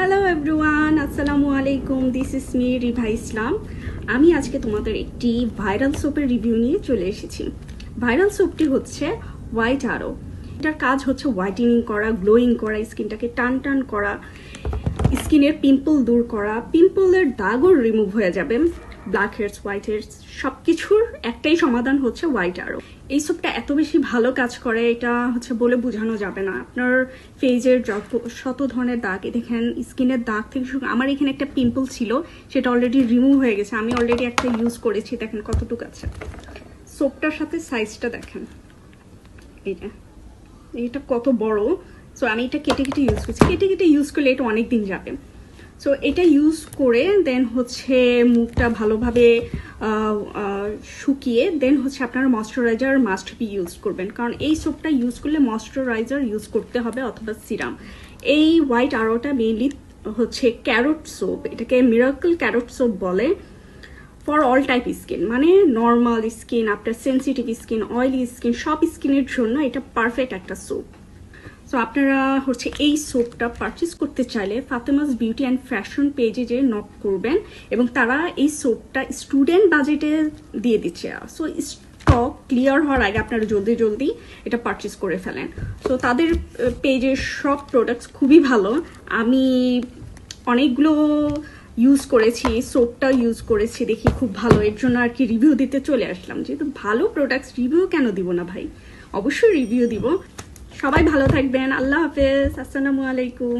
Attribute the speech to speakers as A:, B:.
A: Hello everyone, আসসালামু আলাইকুম। This is me Riva ইসলাম। আমি আজকে তোমাদের একটি ভাইরাল সোপের রিভিউ নিয়ে চলে এসেছি। ভাইরাল সোপটি হচ্ছে হোয়াইট আরো। এটার কাজ হচ্ছে হোয়াইটেনিং করা, গ্লোয়িং করা, স্কিনটাকে টান টান করা, স্কিনের পিম্পল দূর করা, পিম্পলের দাগও রিমুভ হয়ে যাবে। ব্ল্যাক হেডস, হোয়াইট হেডস সব কিছুর একটাই সমাধান হচ্ছে হোয়াইট আরো। এই সোপটা এত বেশি ভালো কাজ করে, এটা হচ্ছে বলে বোঝানো যাবে না। আপনার ফেজের শত ধরনের দাগ, দেখেন স্কিনের দাগ থেকে শুরু, আমার এখানে একটা পিম্পল ছিল, সেটা অলরেডি রিমুভ হয়ে গেছে। আমি অলরেডি একটা ইউজ করেছি, দেখেন কতটুকু আছে। সোপটার সাথে সাইজটা দেখেন, এটা কত বড়। সো আমি এটা কেটে কেটে ইউজ করছি, কেটে কেটে ইউজ করলে এটা অনেক দিন যাবে। সো এটা ইউজ করে দেন হচ্ছে মুখটা ভালোভাবে শুকিয়ে দেন হচ্ছে আপনারা ময়শ্চারাইজার মাস্ট বি ইউজ করবেন, কারণ এই সোপটা ইউজ করলে ময়শ্চারাইজার ইউজ করতে হবে অথবা সিরাম। এই হোয়াইট আরোটা মেইনলি হচ্ছে ক্যারট সোপ, এটাকে মিরাকল ক্যারট সোপ বলে। ফর অল টাইপ স্কিন, মানে নর্মাল স্কিন, আপনার সেন্সিটিভ স্কিন, অয়েলি স্কিন, সব স্কিনের জন্য এটা পারফেক্ট একটা সোপ। সো আপনারা হচ্ছে এই সোপটা পারচেস করতে চাইলে ফাতেমাস বিউটি অ্যান্ড ফ্যাশন পেজে যে নক করবেন, এবং তারা এই সোপটা স্টুডেন্ট বাজেটে দিয়ে দিচ্ছে। সো স্টক ক্লিয়ার হওয়ার আগে আপনারা জলদি জলদি এটা পারচেস করে ফেলেন। সো তাদের পেজের সব প্রোডাক্টস খুবই ভালো। আমি অনেকগুলো ইউজ করেছি, সোপটা ইউজ করেছি, দেখি খুব ভালো, এর জন্য আর কি রিভিউ দিতে চলে আসলাম। যেহেতু ভালো প্রোডাক্টস, রিভিউ কেন দিব না ভাই, অবশ্যই রিভিউ দিব। সবাই ভালো থাকবেন, আল্লাহ হাফেজ, আসসালামু আলাইকুম।